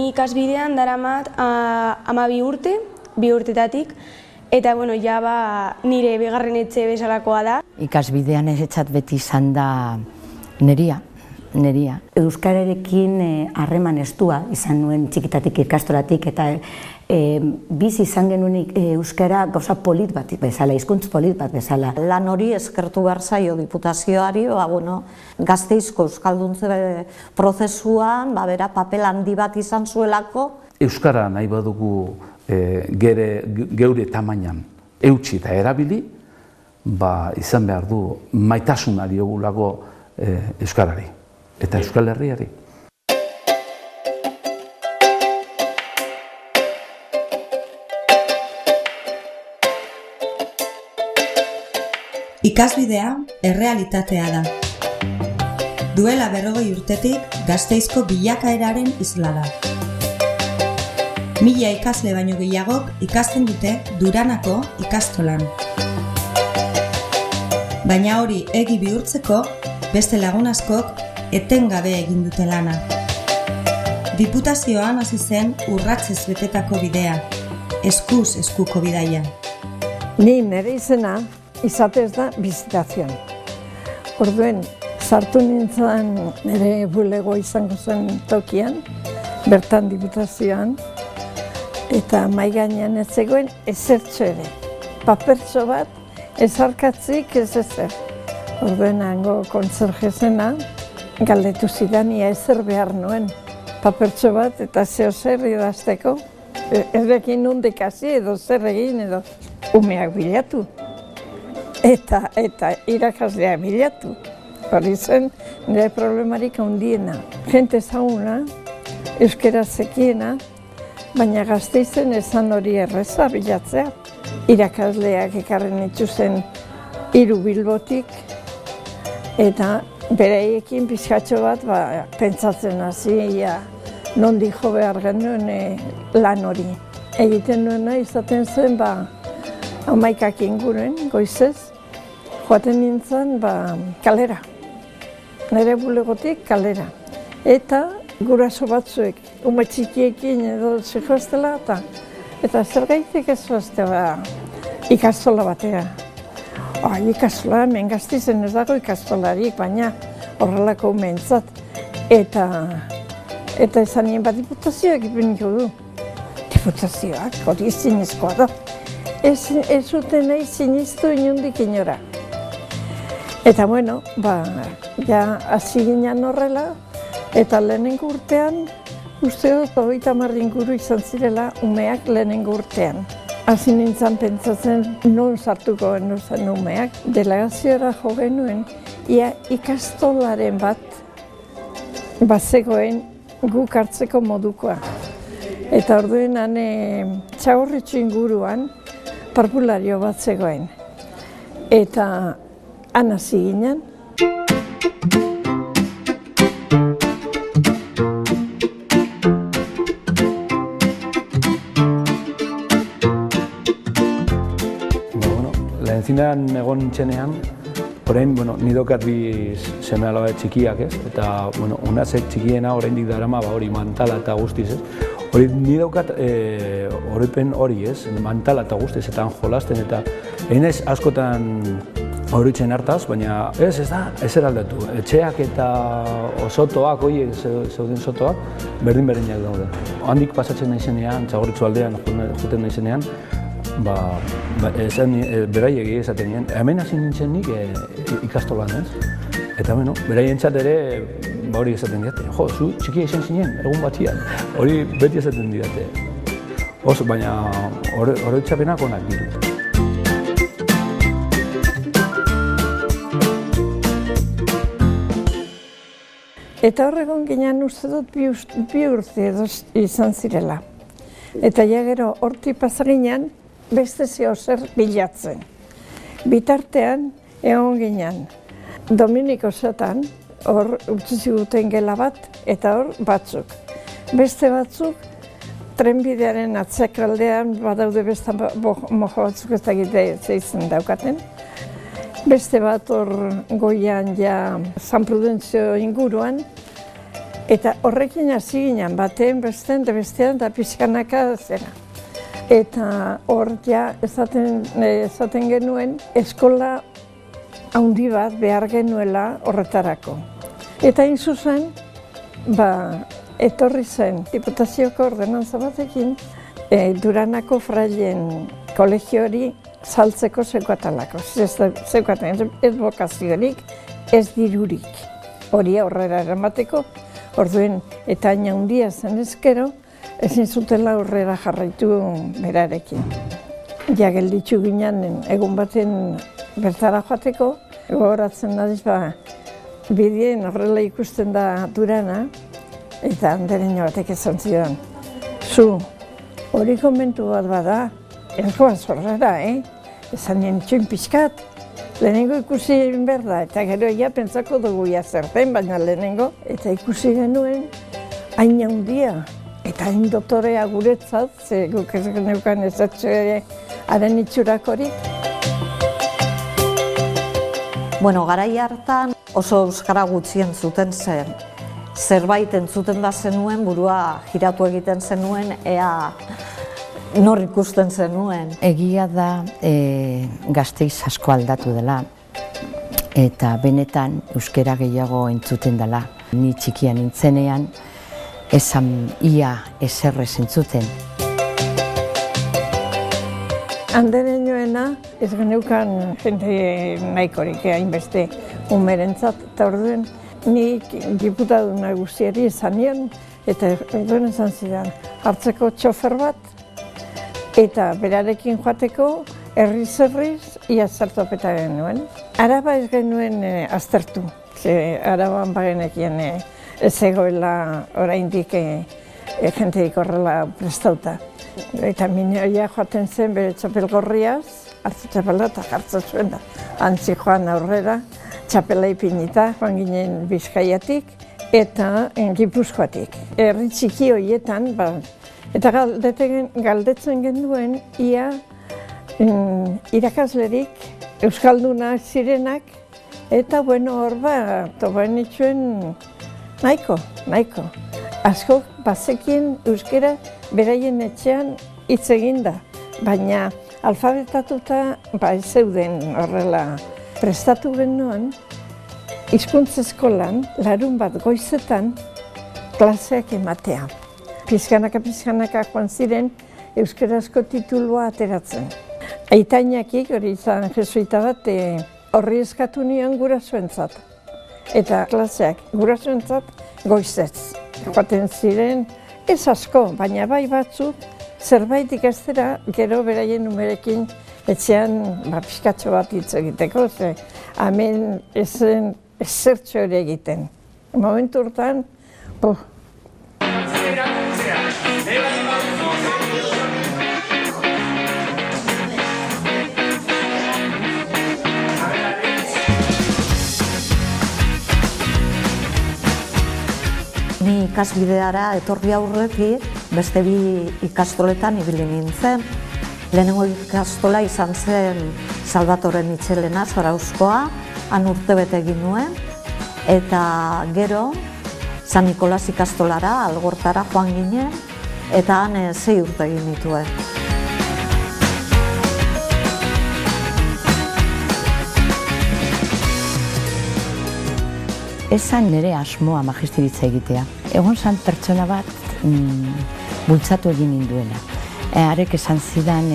ni ikasbidean daramat 12 urte, 2 urtetatik, eta nire bigarren etxe bezalakoa da. Ikasbidean eretzat beti izan da neria. Euskararekin harreman estua izan nuen txikitatik ikastoratik, eta bizi izan genuen euskara gauza polit bat bezala, hizkuntz polit bat bezala. Lan hori eskertu behar zaio Diputazioari, Gasteizko euskalduntze prozesuan bera papel handi bat izan zuelako. Euskara nahi badugu geure tamainan eutsi eta erabili, izan behar du maitasunari ogulago euskarari eta Euskal Herriari. Ikasbidea errealitatea da. Duela 40 urtetik Gasteizko bilakaeraren isla da. 1000 ikasle baino gehiagok ikasten dute Duranako ikastolan. Baina hori egi bihurtzeko, beste lagun askok etengabe egin dute lana. Diputazioan hasi zen urratsez betetako bidea, eskuz eskuko bidaia. Ni nire izena izatez da Visitación. Orduen, sartu nintzen nire bulego izango zen tokian, bertan Diputazioan, eta mahai gainean ez zegoen ezertxo ere. Papertxo bat, ezarkatzik ez ezer. Orduen, hango kontzerjezena, galdetu zidan ia ezer behar nuen. Papertxo bat eta zeozer idazteko, erekin nondik hasi edo zer egin edo umeak bilatu. Eta irakasleak bilatu. Hori zen nire problemarik handiena. Jente ezaguna, euskera zekiena, baina Gasteizen esan hori erreza bilatzea. Irakasleak ekarren itxuzen 3 Bilbotik, eta bereiekin pixkatxo bat pentsatzen hasi nondik jo behar genuen lan hori. Egiten nuena izaten zen 11 inguruen goizez, joaten nintzen kalera. Nire bulegotik kalera. Eta guraso batzuek, ume txikiekin edo zijoaztela, eta zer gaitik ez zoazte ikastola batera. Ikastola, hemen Gasteizen ez dago ikastolarik, baina horrelako umeentzat. Eta esan nien Diputazioak ipeniko du. Diputazioak, hori zinezkoa da. Ez zuten nahi siniztu inondik inora. Eta hasi ginen horrela, eta lehenengo urtean, uste dut 30 inguru izan zirela umeak lehenengo urtean. Hasi nintzen pentsatzen non sartuko zen umeak. Delegaziora jo genuen, ia ikastolaren bat bazegoen guk hartzeko modukoa. Eta orduen Txagorritxu inguruan parvulario bat zegoen. Eta han hasi ginen. Lehenzinean egon nintzenean, orain, ni daukat 2 seme-alabe txikiak, eta unazek txikiena oraindik darama hori mantala eta guztiz, hori ni daukat oroipen hori, mantala eta guztiz, eta jolasten, eta egin ez askotan horitzen hartaz, baina ez da, ezer aldatu. Etxeak eta sotoak, horiek zeuden sotoak, berdin-berdinak daude. Handik pasatzen naizenean, Txagorritxu aldean joten naizenean, beraiek esaten nien, hemen hasi nintzen nik ikastolan, Eta beraientzat ere hori esaten didate, zu txikia izan zinen, egun batian, hori beti esaten didate. Baina oroitzapenak onak ditut. Eta horregon ginen uste dut 2 urte edo izan zirela. Eta gero hortik pasaginan beste zeozer bilatzen. Bitartean egon ginen Dominiko Zatan, hor utzi ziguten gela bat, eta hor batzuk. Beste batzuk trenbidearen atzekaldean badaude beste mojo batzuk ez dakite zeitzen daukaten. Beste bat hor goian San Prudentzio inguruan, Eta horrekin hasi ginen, batean, bestean, eta pixkanaka zera. Eta hor ja esaten genuen eskola handi bat behar genuela horretarako. Eta hain zuzen, etorri zen Diputazioko ordenantza batekin Duranako frailen kolegio hori saltzeko zeukatalako. Zeukaten ez bokaziorik, ez dirurik. Hori aurrera eramateko, orduen eta hain handia zen ezkero, ezin zutela aurrera jarraitu berarekin. Ja gelditzu ginen egun baten bertara joateko, gogoratzen naiz bidean horrela ikusten da Durana, eta andereño batek esan zidan. Zu, hori komentu bat bada, ez goaz horrela, esan nien txuin pixkat, lehenengo ikusi behar da, eta gero pentsako dugu zerten, baina lehenengo, eta ikusi genuen hain handia, eta hain dotorea guretzat, ze guk ez geneukan ezatxe haren itxurakorik. Bueno, garai hartan oso euskara gutxien zuten zen. Zerbait entzuten da zenuen, burua jiratu egiten zenuen, ea nor ikusten zenuen. Egia da Gasteiz asko aldatu dela eta benetan euskara gehiago entzuten dela. Ni txikian nintzenean esan ia eserrez entzuten. Andereñoena ez geneukan jende nahikorik hainbeste umerentzat, eta orduen nik diputatu nagusiari esan nion, eta orduen esan zidan hartzeko txofer bat, eta berarekin joateko herriz ia zertopeta genuen. Araba ez genuen aztertu, ze Araban bagenekien ez egoela oraindik jenteik horrela prestauta. Eta minioia joaten zen bere txapel gorriaz, hartzu txapela eta jartzen zuen da. Antzi joan aurrera, txapela ipinita, joan ginen Bizkaiatik eta Gipuzkoatik. Herri txiki horietan, eta galdetzen genuen ia irakaslerik euskaldunak zirenak, eta hor tobaen itxuen nahiko. Asko bazekin euskara beraien etxean hitz egin da, baina alfabetatuta ez zeuden horrela. Prestatu genuen, hizkuntza eskolan, larun bat goizetan, klaseak ematea. Pizkanaka joan ziren euskarazko titulua ateratzen. Aitainakik, hori izan jesuita bat, horri eskatu nion gurasoentzat. Eta klaseak gurasoentzat goizez. Joaten ziren, ez asko, baina bai batzuk, zerbait ikastera, gero beraien numerekin etxean pixkatxo bat hitz egiteko, ze hemen ezen ezertxo ere egiten. Momentu hortan, Ni ikasbideara etorri aurretik beste bi ikastoletan ibili nintzen. Lehenengo ikastola izan zen Salvatore Mitxelena Zarauzkoa, han urtebete egin nuen, eta gero San Nikolas ikastolara, Algortara joan ginen, eta han 6 urte egin nituen. Ezan nire asmoa magisteritza egitea. Egon zan pertsona bat bultzatu egin ninduena. Arek esan zidan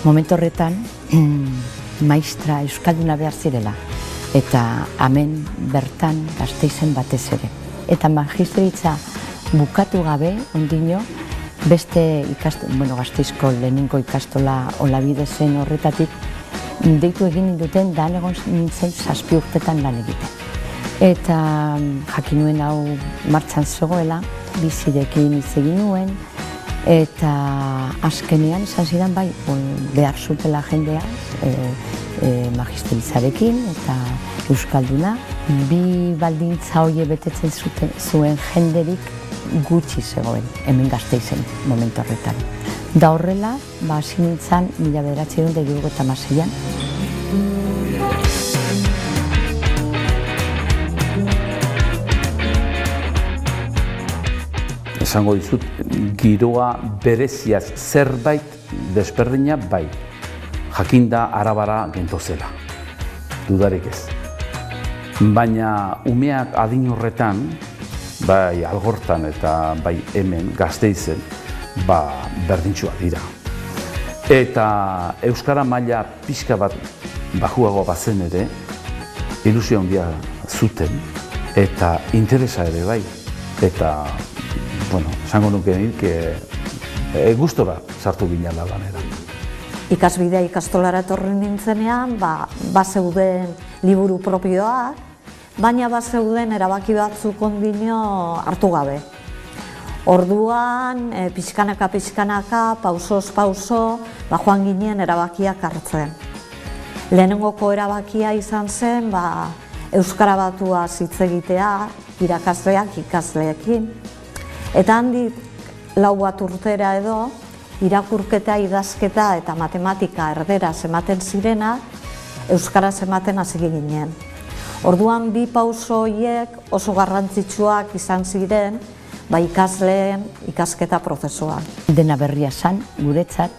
momentu horretan maistra euskalduna behar zirela. Eta hemen bertan Gasteizen batez ere. Eta magisteritza bukatu gabe, ondino, beste Gasteizko lehenengo ikastola Olabide zen horretatik deitu egin ninduten da egon nintzen 7 urtetan lan egiten. Eta jakin nuen hau martxan zegoela, bizirekin hitz egin nuen, eta azkenean izan zidan bai behar zutela jendea magisteritzarekin eta euskalduna. Bi baldintza hoie betetzen zuen jenderik gutxi zegoen hemen Gasteizen momentu horretan. Da horrela, hasi nintzen 1976an. esango dizut, giroa bereziaz zerbait desberdina bai, jakinda arabara gentozela, dudarik ez. Baina umeak adin horretan, bai Algortan eta bai hemen Gasteizen, berdintsuak dira. Eta euskara maila pixka bat bajuago bazen ere, ilusio handia zuten eta interesa ere bai. Eta, bueno, esango nuke nik, gustora sartu ginela lanera. Ikasbidea ikastolara etorri nintzenean, bazeuden liburu propioak, baina bazeuden erabaki batzuk ondino hartu gabe. Orduan, pixkanaka, pausoz pauso, joan ginen erabakiak hartzen. Lehenengoko erabakia izan zen, euskara batua hitz egitea, irakasleak ikasleekin. Eta handik 4 bat urtera edo, irakurketa, idazketa eta matematika erderaz ematen zirenak, euskaraz ematen hasi ginen. Orduan 2 pauso horiek oso garrantzitsuak izan ziren, ikasleen ikasketa prozesuan. Dena berria zan, guretzat,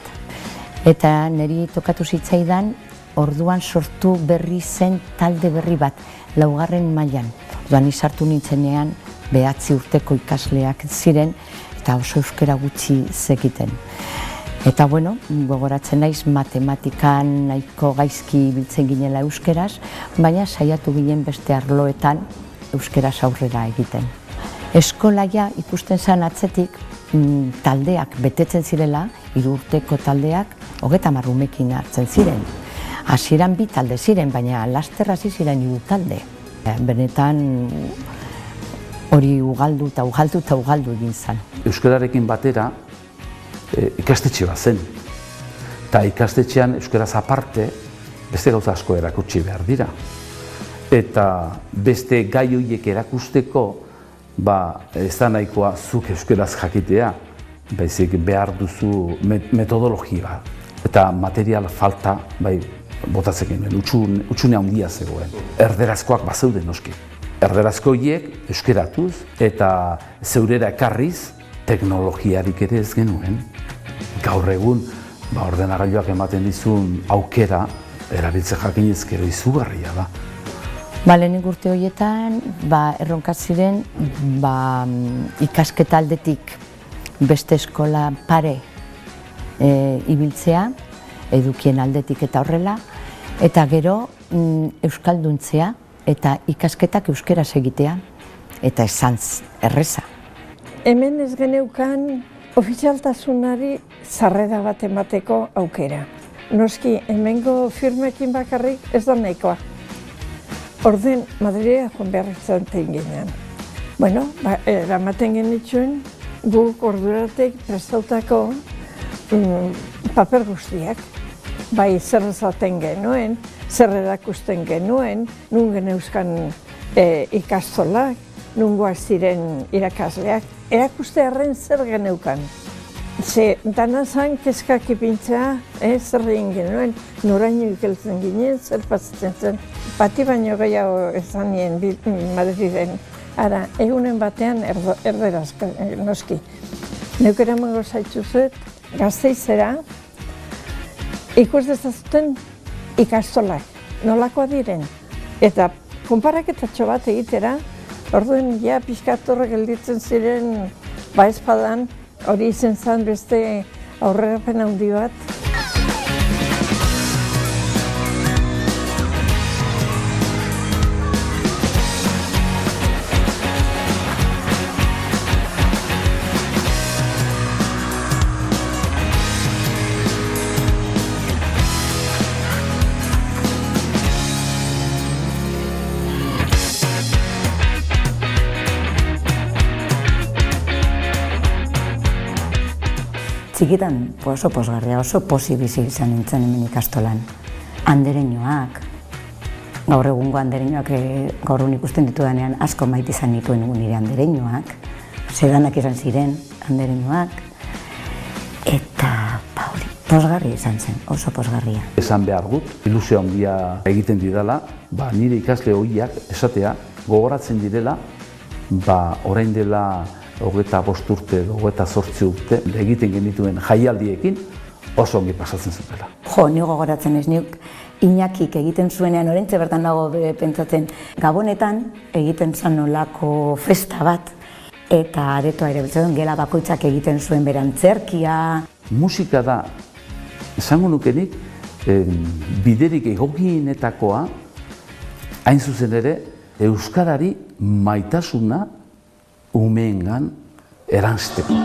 eta niri tokatu zitzaidan, orduan sortu berri zen talde berri bat, 4. mailan. Orduan izartu nintzenean, 9 urteko ikasleak ziren, eta oso euskara gutxi zekiten. Eta bueno, gogoratzen naiz matematikan nahiko gaizki biltzen ginela euskeraz, baina saiatu ginen beste arloetan euskeraz aurrera egiten. Eskolaia ikusten zen atzetik taldeak betetzen zirela, 3 urteko taldeak 30 umekin hartzen ziren. Hasieran 2 talde ziren, baina laster hasi ziren 3 talde. Benetan hori ugaldu egin zen. Euskararekin batera ikastetxe bat zen. Eta ikastetxean euskaraz aparte beste gauza asko erakutsi behar dira. Eta beste gai horiek erakusteko ez da nahikoa zuk euskaraz jakitea, baizik behar duzu metodologia eta material falta botatzen genuen, utxune handia zegoen. Erderazkoak bazeuden noski. Erderazko horiek euskeratuz eta zeurera ekarriz teknologiarik ere ez genuen. Gaur egun ordenagailuak ematen dizun aukera erabiltzen jakinez gero izugarria da. Lehenik urte horietan, erronka ziren ikasketa aldetik beste eskola pare ibiltzea, edukien aldetik eta horrela, eta gero euskalduntzea eta ikasketak euskeraz egitea, eta esan erreza. Hemen ez geneukan ofizialtasunari sarrera bat emateko aukera. Noski, hemengo firmekin bakarrik ez da nahikoa. Orden, Madrilea joan behar izaten ginen. Eramaten genituen guk orduratek prestautako paper guztiak. Zer esaten genuen, zer erakusten genuen, nun geneuzkan ikastolak, nungoak ziren irakasleak, erakustearen zer geneukan. Dana zan kezkak ipintzea, zer egin genuen, noraino ikeltzen ginen, zer pasatzen zen. Bati baino gehiago esan nien Madriden. Ara, egunen batean erderaz noski. Neuk eramango zaitzuzuet, Gasteizera, ikus dezazuten ikastolak, nolakoa diren. Eta konparaketatxo bat egitera, orduen ja pixkatorra gelditzen ziren espadan, hori izen zen beste aurrerapen handi bat. Txikitan oso pozgarria, oso posi bizi izan nintzen hemen ikastolan. Andereñoak, gaur egungo andereñoak gaur ikusten ditudanean asko maite izan nituen nire andereñoak, sedanak izan ziren andereñoak, eta pozgarria izan zen, oso pozgarria. Esan behar dut, ilusio handia egiten didala, nire ikasle horiak esatea gogoratzen direla, orain dela 25 urte edo 28 urte egiten genituen jaialdiekin oso ongi pasatzen zutela. Jo, ni gogoratzen ez, nik Iñakik egiten zuenean, orentxe bertan dago pentsatzen, Gabonetan egiten zen nolako festa bat, eta aretoa ere biltzen, gela bakoitzak egiten zuen berantzerkia. Musika da, esango nukenik, biderik egokienetakoa, hain zuzen ere, euskarari maitasuna umeengan eranzteko.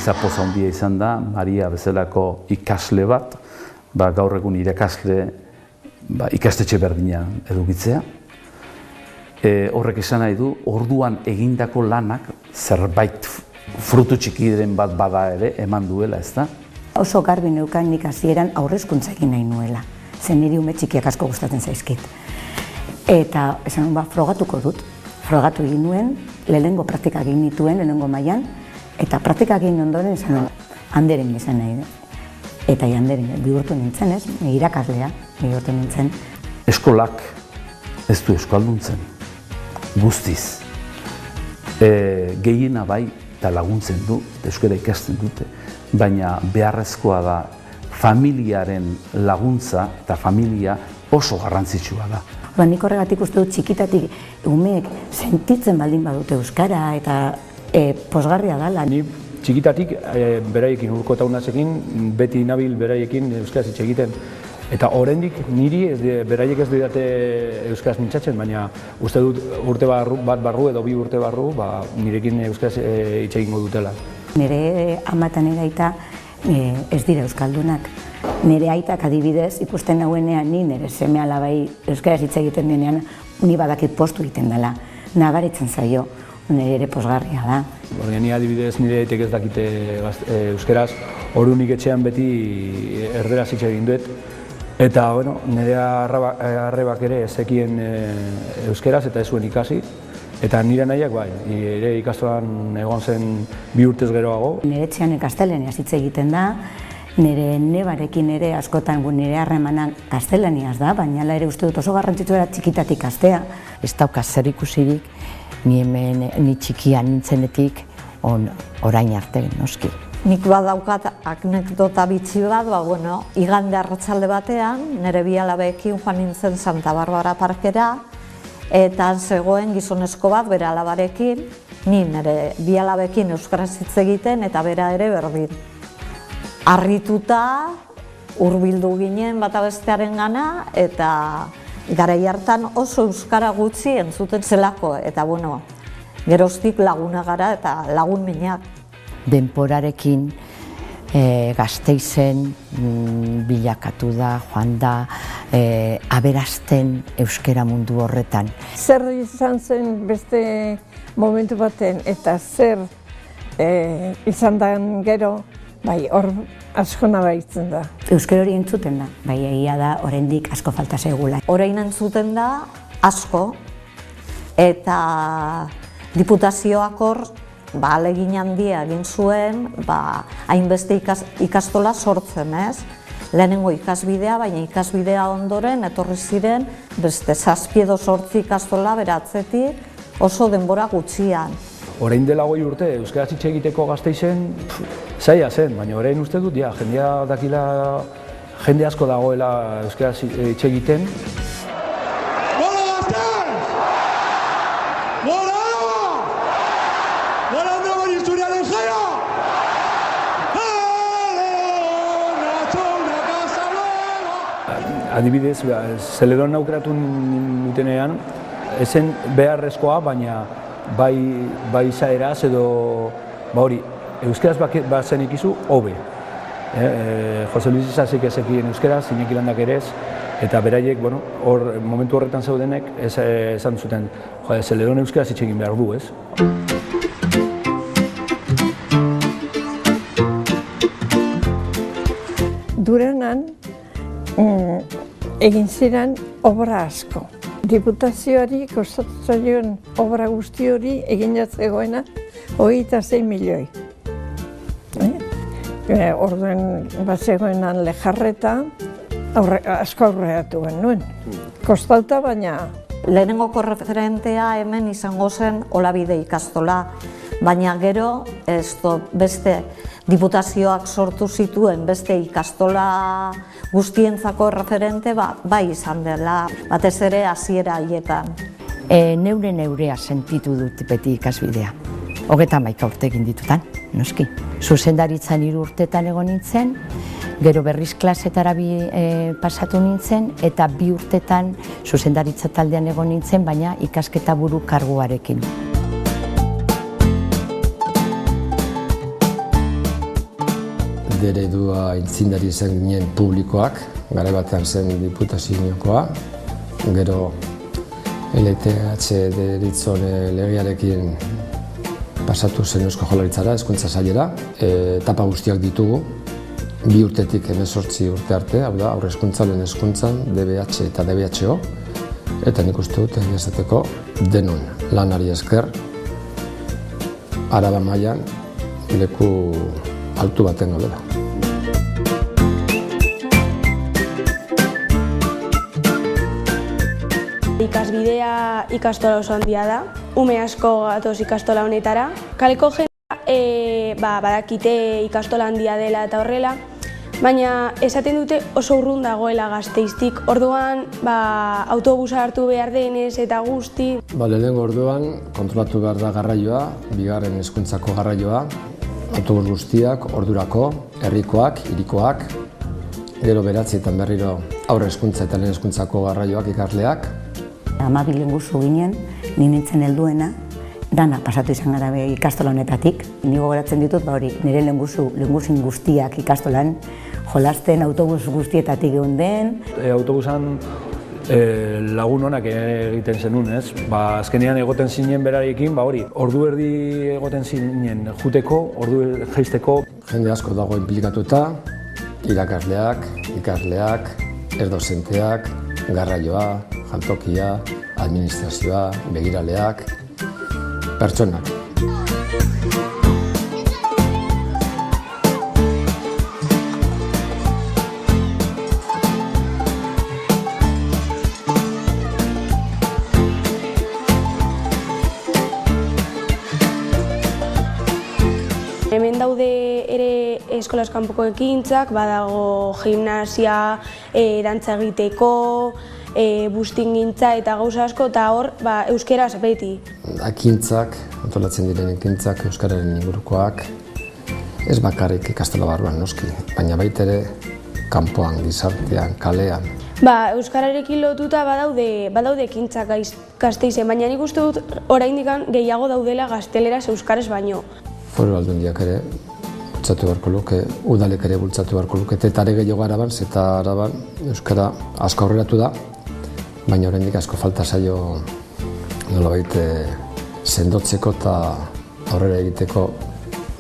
Zapoz handia izan da, Maria bezalako ikasle bat, gaur egun irakasle ikastetxe berdina edukitzea. Horrek esan nahi du, orduan egindako lanak zerbait frutu txikiren bat bada ere eman duela, ez da? Oso garbi neukan nik hasieran aurrezkuntza egin nahi nuela, zen niri ume txikiak asko gustatzen zaizkit. Eta esan frogatuko dut, frogatu egin nuen, lehenengo praktikak egin nituen, lehenengo mailan, eta praktikak egin ondoren esan nuen, Anderen izan nahi. Eta Anderen bihurtu nintzen, ez? Irakaslea bihurtu nintzen. Eskolak ez du euskalduntzen, guztiz. Gehiena bai eta laguntzen du, euskara ikasten dute, baina beharrezkoa da familiaren laguntza eta familia oso garrantzitsua da. Nik horregatik uste dut txikitatik umeek sentitzen baldin badute euskara eta posgarria dela. Ni txikitatik beraiekin, urkotaunazekin, beti nabil beraiekin euskaraz hitz egiten. Eta oraindik niri beraiek ez didate euskaraz mintzatzen, baina uste dut urte bat barru edo 2 urte barru nirekin euskaraz hitz egingo dutela. Nire ama eta nire aita ez dira euskaldunak. Nire aitak adibidez ikusten nauenean ni nire seme alabai euskaraz hitz egiten denean ni badakit postu egiten dela. Nabaritzen zaio. Nire ere posgarria da. Ni adibidez nire aitek ez dakite euskaraz, orunik etxean beti erderaz hitz egin dut. Eta nire arrebak ere ezekien euskaraz eta ez zuen ikasi. Eta nire nahiak bai, ere ikastolan egon zen 2 urtez geroago. Nire etxean gaztelaniaz hitz egiten da, nire nebarekin ere askotan nire harremanan gaztelaniaz da, baina ere uste dut oso garrantzitsua txikitatik ikastea. Ez dauka zer ikusirik, ni txikia nintzenetik orain arte, noski. Nik badaukat anekdota bitxi bat, igande arratsalde batean, nire bi alabeekin joan nintzen Santa Barbara parkera, eta zegoen gizonezko bat bere alabarekin, ni nire bi alabeekin euskaraz hitz egiten eta bera ere berdin. Harrituta, hurbildu ginen bata bestearengana eta garai hartan oso euskara gutxi entzuten zelako, eta geroztik laguna gara eta lagun minak. Denporarekin Gasteizen bilakatu da, joan da, aberasten euskara mundu horretan. Zer izan zen beste momentu baten eta zer izan da gero, hor asko nabaitzen da. Euskara hori entzuten da, egia da, oraindik asko falta zaigula. Orain entzuten da asko, eta diputazioak hor ahalegin handia egin zuen, hainbeste ikastola sortzen, ez? Lehenengo ikasbidea, baina ikasbidea ondoren etorri ziren beste 7 edo 8 ikastola beratzetik oso denbora gutxian. Orain dela 20 urte euskaraz hitz egiteko Gasteizen zaila zen, baina orain uste dut jendea dakila, jende asko dagoela euskaraz hitz egiten. Adibidez, Zeledon aukeratu nutenean, ezen beharrezkoa, baina bai izaeraz edo euskaraz bazen ikizu, hobe. Jose Luis Isasik ezekien euskaraz, Iñaki Landak ere ez, eta beraiek, momentu horretan zeudenek, esan zuten, Zeledon euskaraz hitz egin behar du, ez? Duranan egin ziren obra asko. diputazioari kostatu zaion obra guzti hori egina zegoena 26 milioi. Orduen bat zegoenan Lejarreta asko aurreratu genuen. Kostauta baina... Lehenengoko referentea hemen izango zen Olabide ikastola, baina gero beste diputazioak sortu zituen beste ikastola guztientzako referente bai izan dela, batez ere hasiera haietan. Neurea sentitu dut beti ikasbidea. 31 urte egin ditutan, noski. Zuzendaritzan 3 urtetan egon nintzen, gero berriz klasetara pasatu nintzen, eta 2 urtetan zuzendaritza taldean egon nintzen, baina ikasketa buru karguarekin. Eredua intzindari izan ginen publikoak, garai batean zen diputaziokoa, gero LTH deritzon legearekin pasatu zen Eusko Jaurlaritzara, hezkuntza sailera, etapa guztiak ditugu, 2 urtetik 18 urte arte, hau da, aurre hezkuntza, lehen hezkuntzan, DBH eta DBHO, eta nik uste dut egia esateko denon lanari esker, Araba mailan leku altu baten gaudela. Ikasbidea ikastola oso handia da, ume asko gatoz ikastola honetara. Kaleko jendea badakite ikastola handia dela eta horrela, baina esaten dute oso urrun dagoela Gasteiztik. Orduan autobusa hartu behar denez eta guzti. Lehenengo orduan kontrolatu behar da garraioa, bigarren hezkuntzako garraioa, autobus guztiak, ordurako, herrikoak, hirikoak, gero 9etan berriro aurre hezkuntza eta lehen hezkuntzako garraioak ikasleak. 12 lenguzu ginen, ni nintzen helduena, dana pasatu izan gara ikastola honetatik. Ni gogoratzen ditut, nire lenguzin guztiak ikastolan, jolasten autobus guztietatik egon den. Autobusan lagun honak egiten zenun, ez? Azkenean egoten zinen berarekin, ordu erdi egoten zinen juteko, ordu jaisteko. Jende asko dago inplikatuta, irakasleak, ikasleak, erdozenteak, garraioa, jantokia, administrazioa, begiraleak, pertsonak. Hemen daude ere eskolaz kanpoko ekintzak, badago gimnasia, dantza egiteko, bustingintza eta gauza asko, eta hor euskeraz beti. Ekintzak, antolatzen diren ekintzak, euskararen ingurukoak, ez bakarrik ikastola barruan noski, baina baita ere kanpoan, gizartean, kalean. Euskararekin lotuta badaude ekintzak Gasteizen, baina nik uste dut oraindik gehiago daudela gazteleraz euskaraz baino. Foru Aldundiak ere bultzatu beharko luke, udalek ere bultzatu beharko luke, eta are gehiago Araban, eta Araban euskara asko aurreratu da, baina oraindik asko falta zaio nolabait sendotzeko eta aurrera egiteko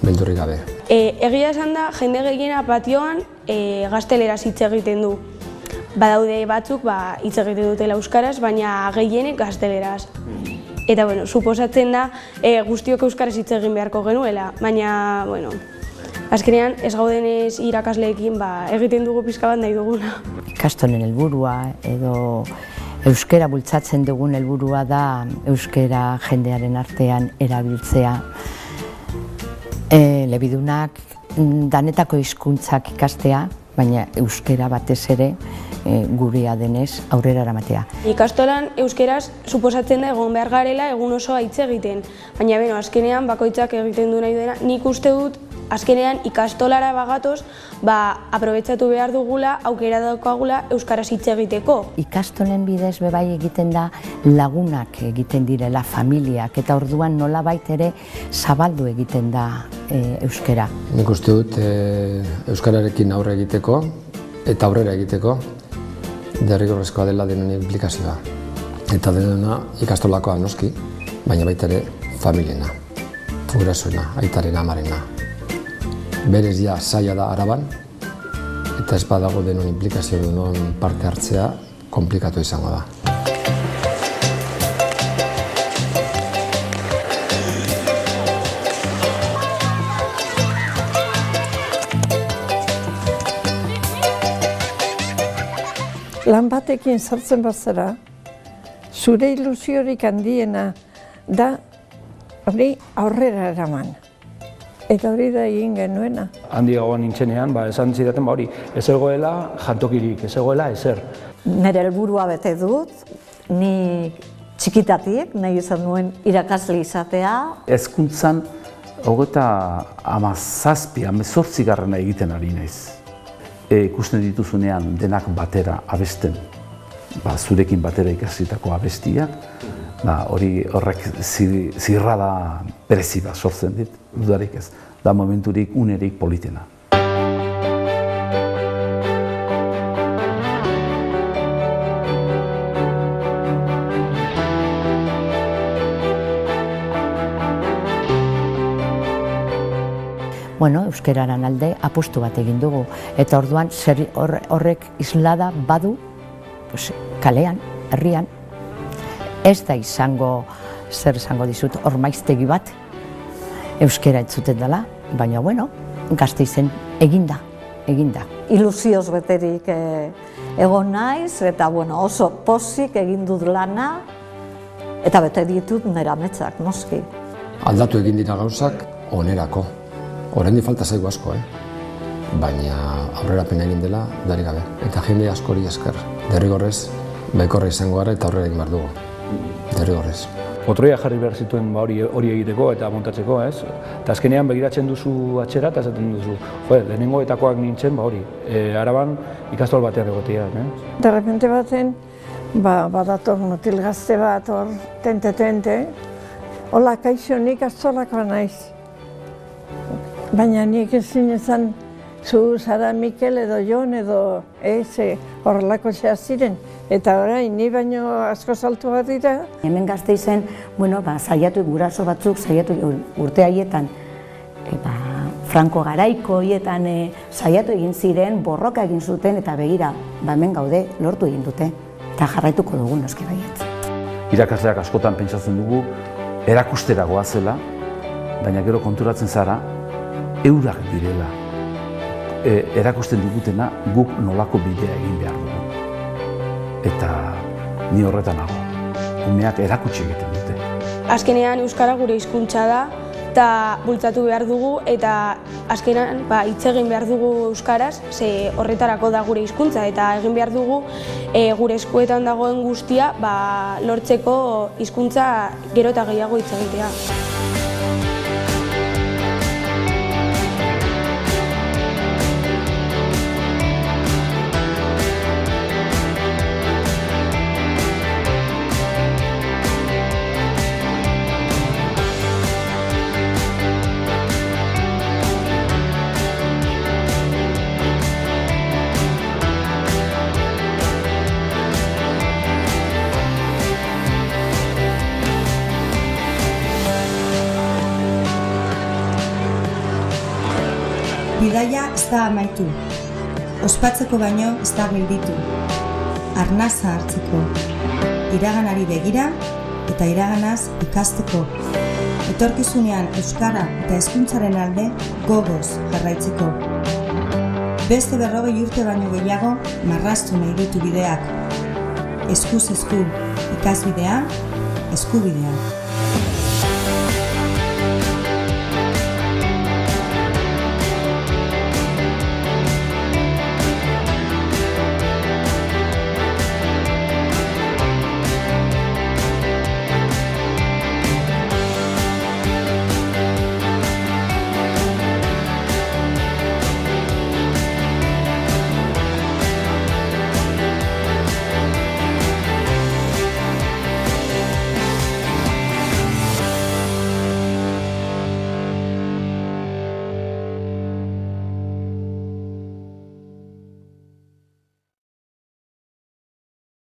beldurrik gabe. Egia esan da, jende gehiena patioan gazteleraz hitz egiten du. Badaude batzuk hitz egiten dutela euskaraz, baina gehienek gazteleraz. Eta, suposatzen da guztiok euskaraz hitz egin beharko genuela, baina, azkenean ez gaudenez irakasleekin egiten dugu pixka bat nahi duguna. Ikastolen helburua edo euskara bultzatzen dugun helburua da euskara jendearen artean erabiltzea. Elebidunak danetako hizkuntzak ikastea, baina euskara batez ere gurea denez aurrera eramatea. Ikastolan euskeraz suposatzen da egon behar garela egun osoa hitz egiten, baina azkenean bakoitzak egiten du nahi dena, nik uste dut azkenean ikastolara bagatoz aprobetxatu behar dugula, aukera daukagula euskaraz hitz egiteko. Ikastolen bidez bebai egiten da lagunak egiten direla, familiak, eta orduan nolabait ere zabaldu egiten da euskara. Nik uste dut euskararekin aurre egiteko eta aurrera egiteko derrigorrezkoa dela denon implikazioa. Eta denona ikastolakoa noski, baina baita ere familiena, gurasoena, aitaren amarena. Berez zaila da Araban, eta ez badago denon implikazio denon parte hartzea, komplikatu izango da. lan batekin sartzen bazara, zure ilusiorik handiena da hori aurrera eraman. Eta hori da egin genuena. Handiagoan nintzenean, esan zidaten hori, ez egoela jantokirik, ez egoela ezer. Nire helburua bete dut, ni txikitatik nahi izan nuen irakasle izatea. Hezkuntzan 37, 18 egiten ari naiz. Ikusten dituzunean denak batera abesten, zurekin batera ikasitako abestiak, horrek zirrada berezi bat sortzen dit, dudarik ez, da momenturik unerik politena. Bueno, euskararen alde apustu bat egin dugu, eta orduan horrek islada badu kalean, herrian. Ez da izango, zer esango dizut, ormaiztegi bat, euskara entzuten dela, baina bueno, Gasteizen eginda. Ilusioz beterik egon naiz, eta oso pozik egin dut lana, eta bete ditut nire ametsak, noski. Aldatu egin dira gauzak onerako. Oraindik falta zaigu asko, baina aurrerapena egin dela darik gabe. Eta jende askori esker. Derrigorrez, baikorra izango gara eta aurrera egin behar dugu. Derrigorrez. Potroia jarri behar zituen hori egiteko eta montatzeko, ez? Eta azkenean begiratzen duzu atxera eta esaten duzu, lehenengoetakoak nintzen, hori, Araban ikastol batean egotean, De repente baten, badator mutil gazte bat hor, tente, hola, kaixo, nik astolakoa naiz. Baina nik ezin ezan zu zara Mikel edo Jon edo horrelako zea ziren. Eta orain, ni baino asko saltu bat dira. Hemen Gasteizen, saiatu guraso batzuk, saiatu urte haietan, Franco garaiko haietan saiatu egin ziren, borroka egin zuten, eta begira, hemen gaude, lortu egin dute. Eta jarraituko dugu noski baietz. Irakasleak askotan pentsatzen dugu, erakustera goazela, baina gero konturatzen zara, eurak direla. Erakusten digutena guk nolako bidea egin behar dugu. Eta ni horretan nago. Umeak erakutsi egiten dute. Azkenean euskara gure hizkuntza da, eta bultzatu behar dugu, eta azkenean hitz egin behar dugu euskaraz, ze horretarako da gure hizkuntza, eta egin behar dugu gure eskuetan dagoen guztia lortzeko hizkuntza gero eta gehiago hitz egitea. Bidaia ez da amaitu, ospatzeko baino ez da gelditu, arnaza hartzeko, iraganari begira eta iraganaz ikasteko, etorkizunean euskara eta hezkuntzaren alde gogoz jarraitzeko. Beste 40 urte baino gehiago marraztu nahi ditu bideak, eskuz esku ikasbidea, eskubidea.